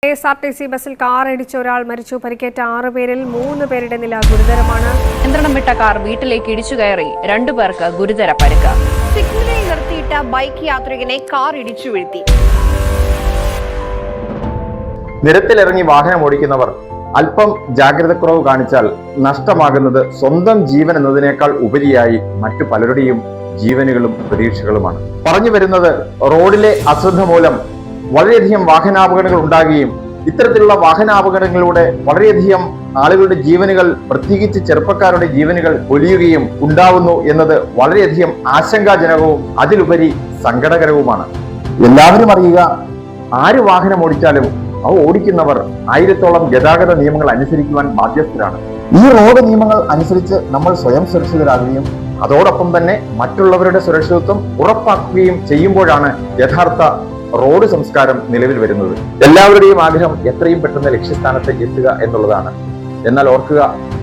KSRTC ബസ്സിൽ car ഇടിച്ച ഒരാൾ മരിച്ചു. പരിക്കേറ്റ 6 പേരിൽ 3 പേരുടെ നില ഗുരുതരമാണ്. നിയന്ത്രണം വിട്ട കാർ വീട്ടിലേക്ക് ഇടിച്ചു കയറി 2 പേർക്ക് ഗുരുതര പരിക്ക്. സിഗ്നലിൽ നിർത്തിയിട്ട ബൈക്ക് യാത്രികനെ കാർ ഇടിച്ചു വീഴ്ത്തി. നിരത്തിലിറങ്ങി വാഹനം ഓടിക്കുന്നവർ അല്പം ജാഗ്രതക്കുറവ് കാണിച്ചാൽ നഷ്ടമാകുന്നത് സ്വന്തം ജീവൻ എന്നതിനേക്കാൾ ഉപരിയായി മറ്റു പലരുടെയും ജീവനുകളും പ്രതീക്ഷകളുമാണ്. പറഞ്ഞു വരുന്നത്, റോഡിലെ അശ്രദ്ധ മൂലം വളരെയധികം വാഹനാപകടങ്ങൾ ഉണ്ടാകുകയും ഇത്തരത്തിലുള്ള വാഹനാപകടങ്ങളിലൂടെ വളരെയധികം ആളുകളുടെ ജീവനുകൾ, പ്രത്യേകിച്ച് ചെറുപ്പക്കാരുടെ ജീവനുകൾ പൊലിയുകയും ഉണ്ടാവുന്നു എന്നത് വളരെയധികം ആശങ്കാജനകവും അതിലുപരി സങ്കടകരവുമാണ്. എല്ലാവരും അറിയുക, ആര് വാഹനം ഓടിച്ചാലും അവ ഓടിക്കുന്നവർ 1000-ഓളം ഗതാഗത നിയമങ്ങൾ അനുസരിക്കുവാൻ ബാധ്യസ്ഥരാണ്. ഈ റോഡ് നിയമങ്ങൾ അനുസരിച്ച് നമ്മൾ സ്വയം സുരക്ഷിതരാകുകയും അതോടൊപ്പം തന്നെ മറ്റുള്ളവരുടെ സുരക്ഷിതത്വം ഉറപ്പാക്കുകയും ചെയ്യുമ്പോഴാണ് യഥാർത്ഥ റോഡ് സംസ്കാരം നിലവിൽ വരുന്നത്. എല്ലാവരുടെയും ആഗ്രഹം എത്രയും പെട്ടെന്ന് ലക്ഷ്യസ്ഥാനത്ത് എത്തുക എന്നുള്ളതാണ്. എന്നാൽ ഓർക്കുക,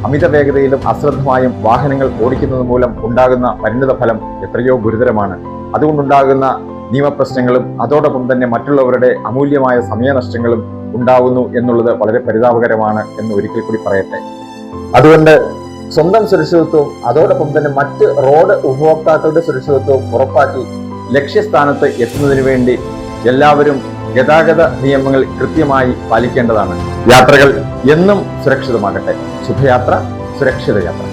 അമിത വേഗതയിലും അശ്രദ്ധമായും വാഹനങ്ങൾ ഓടിക്കുന്നത് മൂലം ഉണ്ടാകുന്ന പരിണിത ഫലം എത്രയോ ഗുരുതരമാണ്. അതുകൊണ്ടുണ്ടാകുന്ന നിയമപ്രശ്നങ്ങളും അതോടൊപ്പം തന്നെ മറ്റുള്ളവരുടെ അമൂല്യമായ സമയനഷ്ടങ്ങളും ഉണ്ടാകുന്നു എന്നുള്ളത് വളരെ പരിതാപകരമാണ് എന്ന് ഒരിക്കൽ കൂടി പറയട്ടെ. അതുകൊണ്ട് സ്വന്തം സുരക്ഷിതത്വവും അതോടൊപ്പം തന്നെ മറ്റ് റോഡ് ഉപഭോക്താക്കളുടെ സുരക്ഷിതത്വവും ഉറപ്പാക്കി ലക്ഷ്യസ്ഥാനത്ത് എത്തുന്നതിന് വേണ്ടി എല്ലാവരും ഗതാഗത നിയമങ്ങൾ കൃത്യമായി പാലിക്കേണ്ടതാണ്. യാത്രകൾ എന്നും സുരക്ഷിതമാകട്ടെ. ശുഭയാത്ര, സുരക്ഷിത യാത്ര.